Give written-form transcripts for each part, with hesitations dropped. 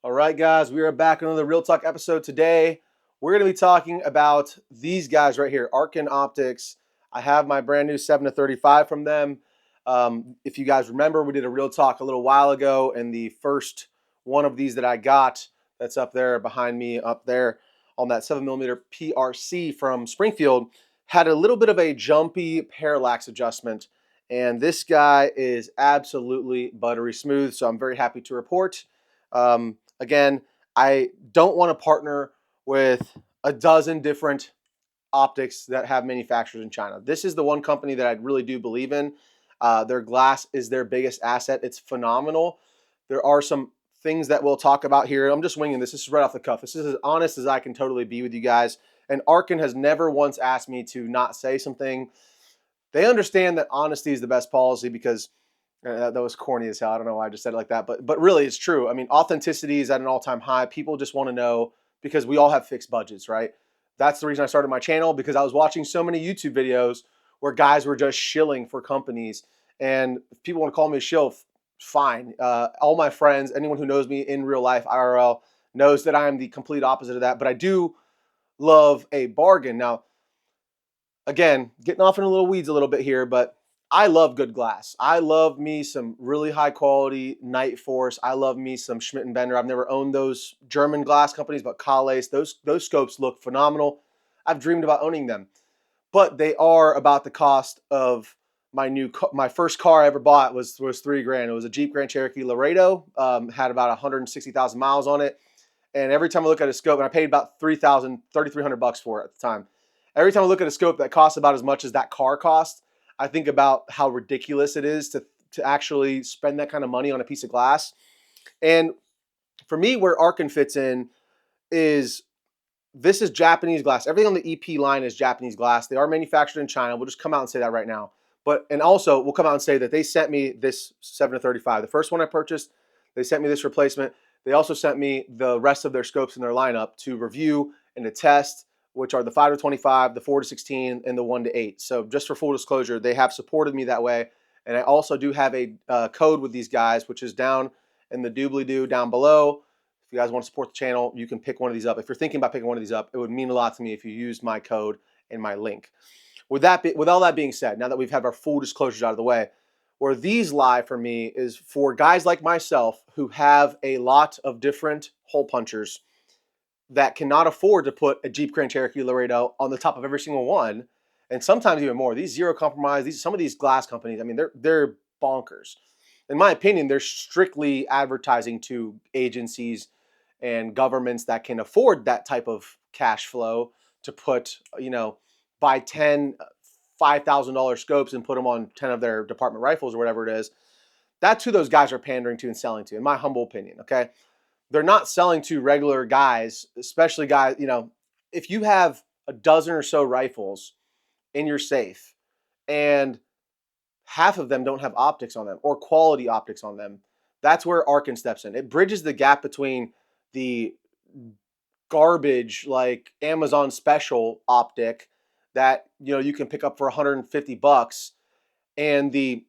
All right, guys, we are back on another Real Talk episode today. We're going to be talking about these guys right here, Arken Optics. I have my brand new 7 to 35 from them. If you guys remember, we did a Real Talk a little while ago, and the first one of these that I got, that's up there behind me, up there on that 7mm PRC from Springfield, had a little bit of a jumpy parallax adjustment. And this guy is absolutely buttery smooth, so I'm very happy to report. Again, I don't want to partner with a dozen different optics that have manufacturers in China. This is the one company that I really do believe in. Their glass is their biggest asset. It's phenomenal. There are some things that we'll talk about here. I'm just winging this. This is right off the cuff. This is as honest as I can totally be with you guys. And Arken has never once asked me to not say something. They understand that honesty is the best policy because that was corny as hell. I don't know why I just said it like that, but really it's true. I mean, authenticity is at an all-time high. People just want to know because we all have fixed budgets, right? That's the reason I started my channel, because I was watching so many YouTube videos where guys were just shilling for companies. And if people want to call me a shill, fine. All my friends, anyone who knows me in real life, IRL, knows that I am the complete opposite of that. But I do love a bargain. Now, again, getting off in a little weeds a little bit here, but I love good glass. I love me some really high quality Night Force. I love me some Schmidt and Bender. I've never owned those German glass companies, but Kales, those scopes look phenomenal. I've dreamed about owning them, but they are about the cost of my first car I ever bought was $3,000. It was a Jeep Grand Cherokee Laredo. Had about 160,000 miles on it, and every time I look at a scope, and I paid about $3,300 for it at the time. Every time I look at a scope that costs about as much as that car cost, I think about how ridiculous it is to actually spend that kind of money on a piece of glass. And for me, where Arken fits in is this is Japanese glass. Everything on the EP line is Japanese glass. They are manufactured in China. We'll just come out and say that right now. And also we'll come out and say that they sent me this 7 to 35. The first one I purchased, they sent me this replacement. They also sent me the rest of their scopes in their lineup to review and to test, which are the 5 to 25, the 4 to 16, and the 1 to 8. So just for full disclosure, they have supported me that way. And I also do have a code with these guys, which is down in the doobly-doo down below. If you guys want to support the channel, you can pick one of these up. If you're thinking about picking one of these up, it would mean a lot to me if you used my code and my link. With all that being said, now that we've had our full disclosures out of the way, where these lie for me is for guys like myself who have a lot of different hole punchers that cannot afford to put a Jeep Grand Cherokee Laredo on the top of every single one, and sometimes even more. These zero compromise, some of these glass companies, I mean, they're bonkers. In my opinion, they're strictly advertising to agencies and governments that can afford that type of cash flow to put, buy 10 $5,000 scopes and put them on 10 of their department rifles or whatever it is. That's who those guys are pandering to and selling to, in my humble opinion, okay? They're not selling to regular guys, especially guys, if you have a dozen or so rifles in your safe and half of them don't have optics on them or quality optics on them, that's where Arken steps in. It bridges the gap between the garbage like Amazon special optic that you can pick up for $150 and the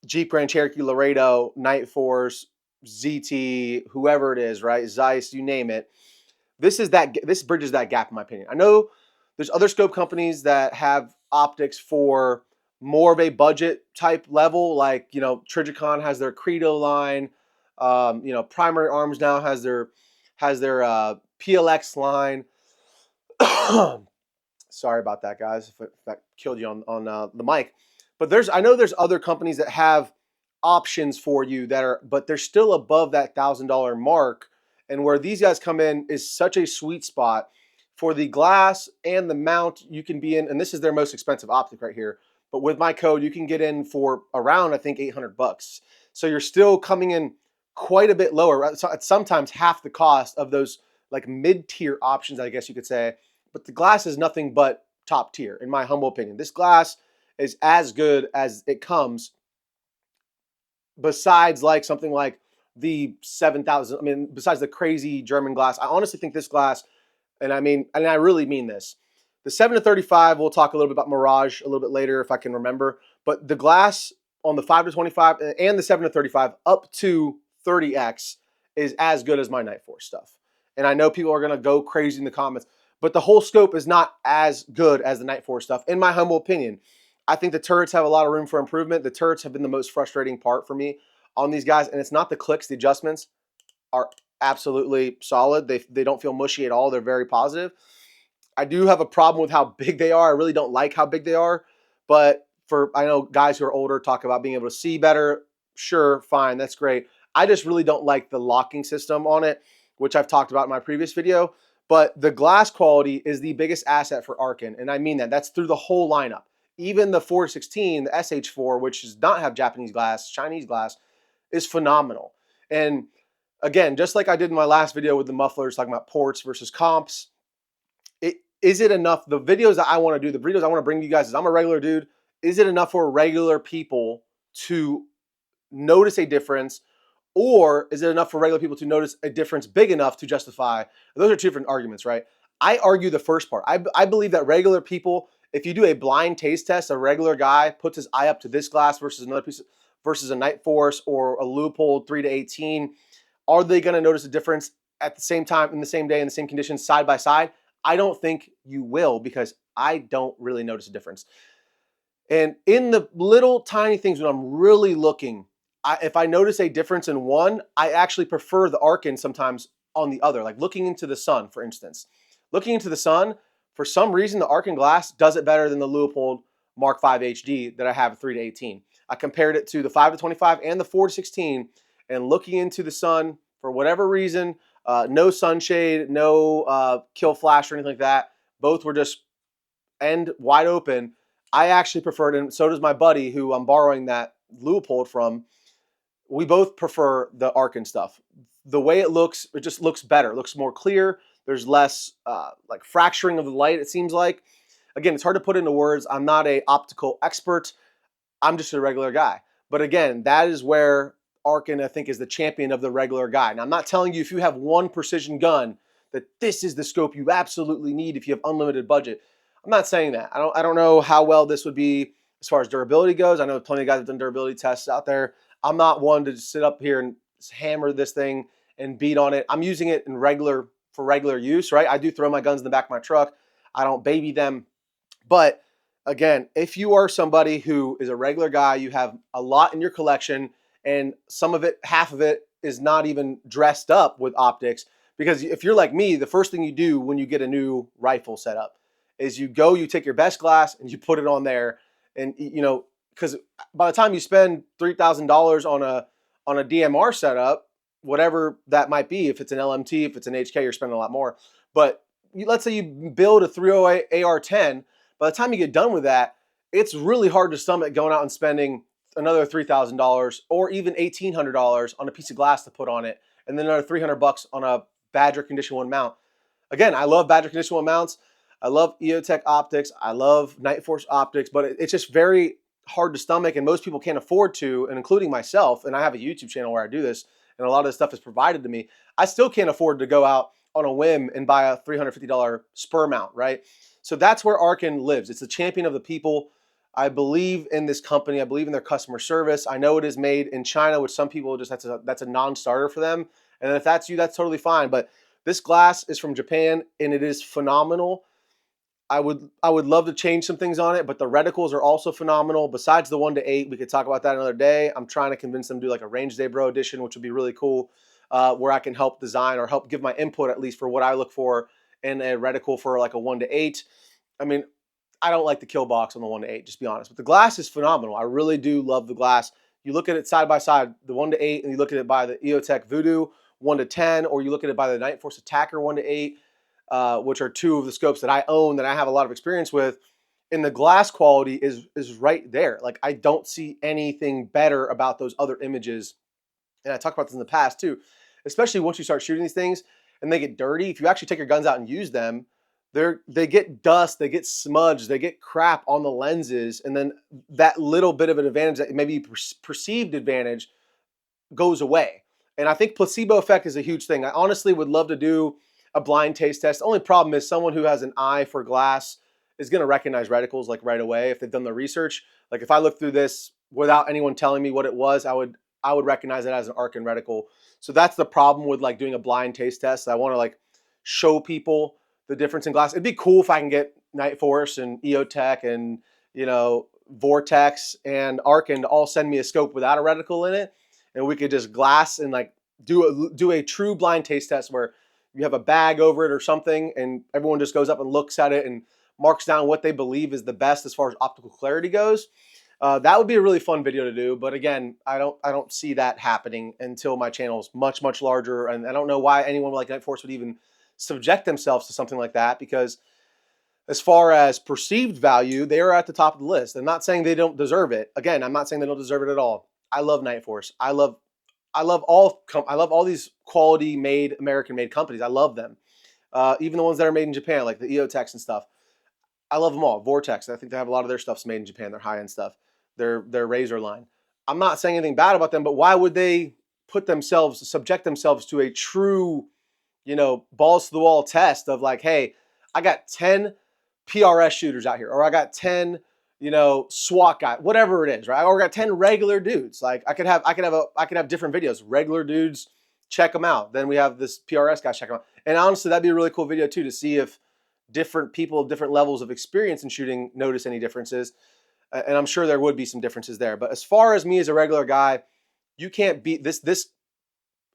Jeep Grand Cherokee Laredo, Night Force, ZT, whoever it is, right? Zeiss, you name it. This bridges that gap in my opinion. I know there's other scope companies that have optics for more of a budget type level, like Trijicon has their Credo line. Primary Arms now has their PLX line. Sorry about that, guys, if that killed you on the mic. But I know there's other companies that have options for you but they're still above that $1,000 mark. And where these guys come in is such a sweet spot for the glass and the mount you can be in. And this is their most expensive optic right here. But with my code, you can get in for around, I think, $800. So you're still coming in quite a bit lower. Right? So it's sometimes half the cost of those like mid-tier options, I guess you could say. But the glass is nothing but top tier, in my humble opinion. This glass is as good as it comes, besides like something like the 7,000. I mean, besides the crazy German glass, I honestly think this glass, and I really mean this. The 7 to 35, we'll talk a little bit about Mirage a little bit later if I can remember. But the glass on the 5 to 25 and the 7 to 35 up to 30X is as good as my Night Force stuff. And I know people are going to go crazy in the comments, but the whole scope is not as good as the Night Force stuff, in my humble opinion. I think the turrets have a lot of room for improvement. The turrets have been the most frustrating part for me on these guys, and it's not the clicks. The adjustments are absolutely solid. They don't feel mushy at all. They're very positive. I do have a problem with how big they are. I really don't like how big they are, but I know guys who are older talk about being able to see better. Sure, fine, that's great. I just really don't like the locking system on it, which I've talked about in my previous video. But the glass quality is the biggest asset for Arken, and I mean that. That's through the whole lineup. Even the 416, the SH4, which does not have Japanese glass, Chinese glass, is phenomenal. And again, just like I did in my last video with the mufflers, talking about ports versus comps, is it enough? The videos that I want to do, the videos I want to bring to you guys, is I'm a regular dude. Is it enough for regular people to notice a difference, or is it enough for regular people to notice a difference big enough to justify? Those are two different arguments, right? I argue the first part. I believe that regular people, if you do a blind taste test, a regular guy puts his eye up to this glass versus another piece, versus a Night Force or a Leupold 3 to 18, are they going to notice a difference at the same time, in the same day, in the same conditions, side by side? I don't think you will, because I don't really notice a difference. And in the little tiny things when I'm really looking, if I notice a difference in one, I actually prefer the Arken sometimes on the other. Like looking into the sun, for instance. Looking into the sun, for some reason, the Arken glass does it better than the Leupold Mark V HD that I have at 3 to 18. I compared it to the 5 to 25 and the 4 to 16, and looking into the sun, for whatever reason, no sunshade, no kill flash or anything like that. Both were just end wide open. I actually preferred, and so does my buddy who I'm borrowing that Leupold from. We both prefer the Arken stuff. The way it looks, it just looks better. It looks more clear. There's less like fracturing of the light, it seems like. Again, it's hard to put into words. I'm not an optical expert. I'm just a regular guy. But again, that is where Arken, I think, is the champion of the regular guy. Now, I'm not telling you if you have one precision gun that this is the scope you absolutely need if you have unlimited budget. I'm not saying that. I don't know how well this would be as far as durability goes. I know plenty of guys have done durability tests out there. I'm not one to sit up here and hammer this thing and beat on it. I'm using it for regular use, right? I do throw my guns in the back of my truck. I don't baby them. But again, if you are somebody who is a regular guy, you have a lot in your collection, and some of it, half of it, is not even dressed up with optics. Because if you're like me, the first thing you do when you get a new rifle set up is you take your best glass and you put it on there. And because by the time you spend $3,000 on a DMR setup, whatever that might be, if it's an LMT, if it's an HK, you're spending a lot more. But let's say you build a 308 AR-10. By the time you get done with that, it's really hard to stomach going out and spending another $3,000 or even $1,800 on a piece of glass to put on it, and then another $300 on a Badger Condition 1 mount. Again, I love Badger Condition 1 mounts. I love EOTech optics. I love Night Force optics, but it's just very hard to stomach, and most people can't afford to, and including myself. And I have a YouTube channel where I do this, and a lot of this stuff is provided to me. I still can't afford to go out on a whim and buy a $350 spur mount, right? So that's where Arken lives. It's the champion of the people. I believe in this company. I believe in their customer service. I know it is made in China, which some people just that's a non-starter for them. And if that's you, that's totally fine. But this glass is from Japan, and it is phenomenal. I would love to change some things on it, but the reticles are also phenomenal. Besides the 1 to 8, we could talk about that another day. I'm trying to convince them to do like a Range Day Bro edition, which would be really cool, where I can help design or help give my input at least for what I look for in a reticle for like a 1 to 8. I mean, I don't like the kill box on the 1 to 8, just to be honest. But the glass is phenomenal. I really do love the glass. You look at it side by side, the 1 to 8, and you look at it by the EOTech Voodoo 1 to 10, or you look at it by the Night Force Attacker 1 to 8. Which are two of the scopes that I own, that I have a lot of experience with, and the glass quality is right there. Like, I don't see anything better about those other images. And I talked about this in the past too, especially once you start shooting these things and they get dirty. If you actually take your guns out and use them, they get dust, they get smudged, they get crap on the lenses, and then that little bit of an advantage, that maybe perceived advantage, goes away. And I think placebo effect is a huge thing. I honestly would love to do a blind taste test. The only problem is someone who has an eye for glass is going to recognize reticles like right away if they've done the research. Like if I look through this without anyone telling me what it was, I would I would recognize it as an Arken reticle. So that's the problem with like doing a blind taste test. I want to like show people the difference in glass. It'd be cool if I can get Night Force and EOTech and, you know, Vortex and Arken to all send me a scope without a reticle in it, and we could just glass and like do a true blind taste test where you have a bag over it or something, and everyone just goes up and looks at it and marks down what they believe is the best as far as optical clarity goes. That would be a really fun video to do, but again, I don't see that happening until my channel is much larger, and I don't know why anyone like Night Force would even subject themselves to something like that, because as far as perceived value, they are at the top of the list. I'm not saying they don't deserve it. Again, I'm not saying they don't deserve it at all. I love Night Force. I love all these quality made American made companies. I love them. Even the ones that are made in Japan, like the EOTechs and stuff. I love them all. Vortex, I think they have a lot of their stuff's made in Japan. Their high end stuff. Their Razor line. I'm not saying anything bad about them, but why would they subject themselves to a true, you know, balls to the wall test of like, hey, I got 10 PRS shooters out here, or I got 10, you know, SWAT guys, whatever it is, right? Or I got 10 regular dudes. Like I could have different videos. Regular dudes, check them out. Then we have this PRS guy, check them out. And honestly, that'd be a really cool video too, to see if different people, different levels of experience in shooting notice any differences. And I'm sure there would be some differences there. But as far as me as a regular guy, you can't beat this. This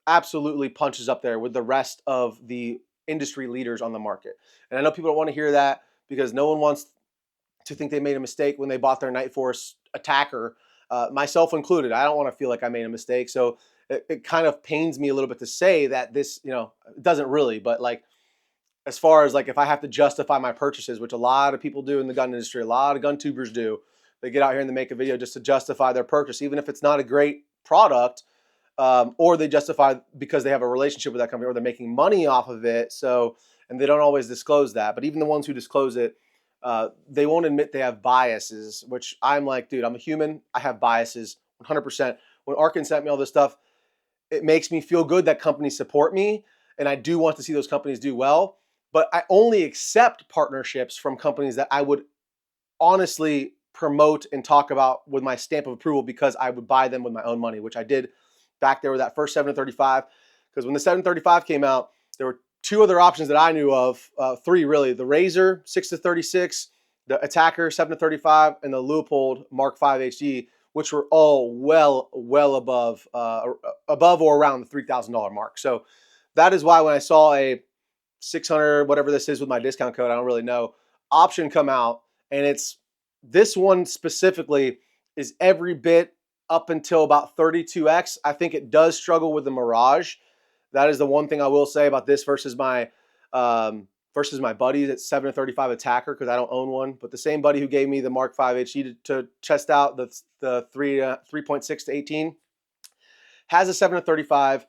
absolutely punches up there with the rest of the industry leaders on the market. And I know people don't want to hear that, because no one wants to think they made a mistake when they bought their Night Force attacker, myself included. I don't want to feel like I made a mistake. So it kind of pains me a little bit to say that this, you know, it doesn't really, but like, as far as like if I have to justify my purchases, which a lot of people do in the gun industry, a lot of gun tubers do, they get out here and they make a video just to justify their purchase, even if it's not a great product, or they justify because they have a relationship with that company or they're making money off of it. So, and they don't always disclose that. But even the ones who disclose it, they won't admit they have biases, which I'm like, dude, I'm a human. I have biases 100%. When Arken sent me all this stuff, it makes me feel good that companies support me. And I do want to see those companies do well. But I only accept partnerships from companies that I would honestly promote and talk about with my stamp of approval, because I would buy them with my own money, which I did back there with that first 735. Because when the 735 came out, there were two other options that I knew of, three really: the Razor 6-36, the Attacker 7-35, and the Leupold Mark V HD, which were all well above or around the $3,000 mark. So that is why when I saw a 600, whatever this is with my discount code, I don't really know, option come out, and it's this one specifically is every bit up until about 32x. I think it does struggle with the Mirage. That is the one thing I will say about this versus my buddies at 7-35 Attacker, because I don't own one. But the same buddy who gave me the Mark V HD to test out the 3.6 to 18 has a 7-35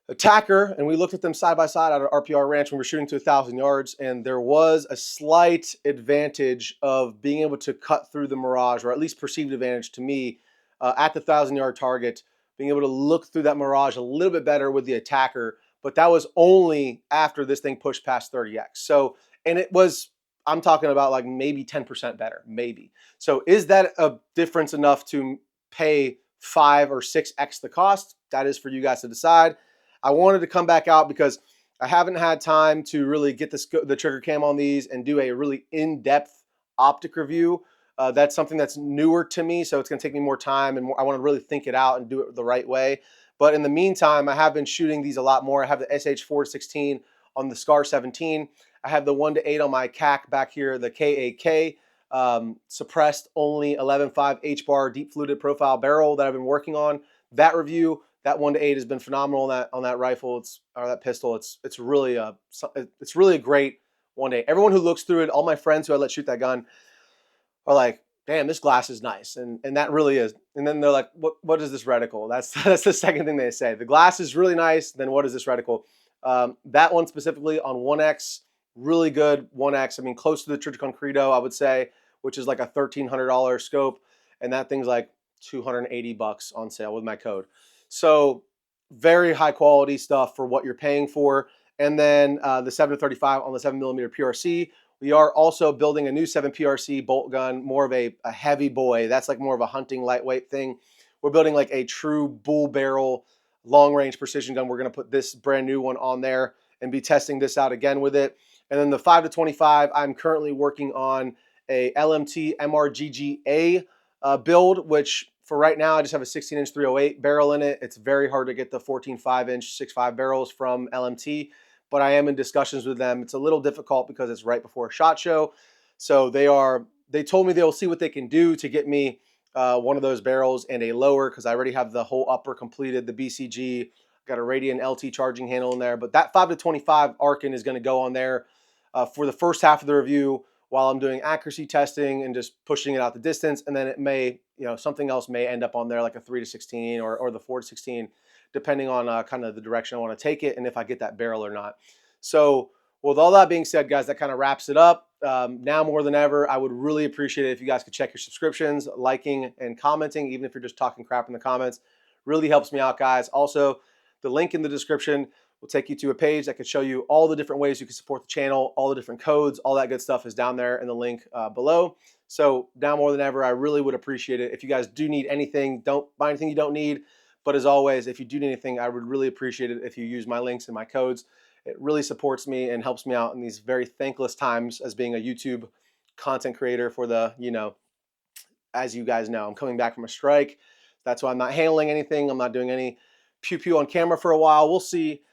Attacker, and we looked at them side by side at our RPR ranch when we were shooting to 1,000 yards, and there was a slight advantage of being able to cut through the Mirage, or at least perceived advantage to me, at the 1,000-yard target, being able to look through that Mirage a little bit better with the Attacker. But that was only after this thing pushed past 30x. So, and it was, I'm talking about like maybe 10% better, maybe. So is that a difference enough to pay 5 or 6x the cost? That is for you guys to decide. I wanted to come back out because I haven't had time to really get the trigger cam on these and do a really in-depth optic review. That's something that's newer to me, so it's going to take me more time, and I want to really think it out and do it the right way. But in the meantime, I have been shooting these a lot more. I have the SH4-16 on the SCAR 17. I have the 1-8 on my CAC back here, the KAK, suppressed only 11.5 H-bar deep fluted profile barrel that I've been working on. That review, that 1-8 has been phenomenal on that rifle, or that pistol. It's really a great 1-8. Everyone who looks through it, all my friends who I let shoot that gun, are like, damn, this glass is nice. And that really is. And then they're like, what is this reticle? That's the second thing they say. The glass is really nice, then what is this reticle? That one specifically on 1X, really good 1X. I mean, close to the Trijicon Credo, I would say, which is like a $1,300 scope. And that thing's like $280 on sale with my code. So very high quality stuff for what you're paying for. And then the 7-35 on the 7mm PRC. We are also building a new 7 PRC bolt gun, more of a heavy boy. That's like more of a hunting lightweight thing, we're building like a true bull barrel long range precision gun. We're going to put this brand new one on there and be testing this out again with it. And then the 5 to 25, I'm currently working on a LMT MRGGA build, which for right now I just have a 16-inch 308 barrel in it. It's very hard to get the 14 5-inch 6.5 barrels from LMT, but I am in discussions with them. It's a little difficult because it's right before a SHOT Show. So they told me they'll see what they can do to get me one of those barrels and a lower, because I already have the whole upper completed, the BCG, got a Radian LT charging handle in there. But that 5 to 25 Arken is going to go on there for the first half of the review while I'm doing accuracy testing and just pushing it out the distance. And then it may, something else may end up on there, like a 3 to 16 or the 4 to 16, depending on kind of the direction I want to take it and if I get that barrel or not. So with all that being said, guys, that kind of wraps it up. Now more than ever, I would really appreciate it if you guys could check your subscriptions, liking, and commenting, even if you're just talking crap in the comments. Really helps me out, guys. Also, the link in the description will take you to a page that could show you all the different ways you can support the channel, all the different codes, all that good stuff is down there in the link below. So now more than ever, I really would appreciate it. If you guys do need anything, don't buy anything you don't need. But as always, if you do need anything, I would really appreciate it if you use my links and my codes. It really supports me and helps me out in these very thankless times as being a YouTube content creator for the, as you guys know, I'm coming back from a strike. That's why I'm not handling anything. I'm not doing any pew-pew on camera for a while. We'll see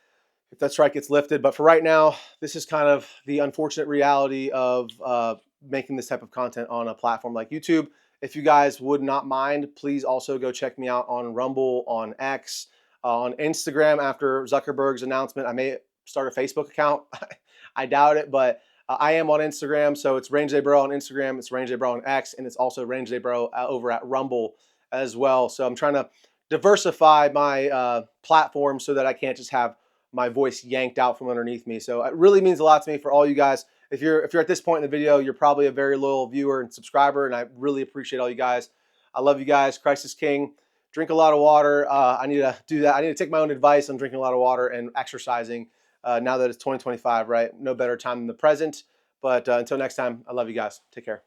if that strike gets lifted. But for right now, this is kind of the unfortunate reality of making this type of content on a platform like YouTube. If you guys would not mind, please also go check me out on Rumble, on X, on Instagram. After Zuckerberg's announcement, I may start a Facebook account. I doubt it, but I am on Instagram. So it's Range Day Bro on Instagram, it's Range Day Bro on X, and it's also Range Day Bro over at Rumble as well. So I'm trying to diversify my platform so that I can't just have my voice yanked out from underneath me. So it really means a lot to me for all you guys. If you're at this point in the video, you're probably a very loyal viewer and subscriber, and I really appreciate all you guys. I love you guys. Christ is King. Drink a lot of water. I need to do that. I need to take my own advice on drinking a lot of water and exercising now that it's 2025, right? No better time than the present. But until next time, I love you guys. Take care.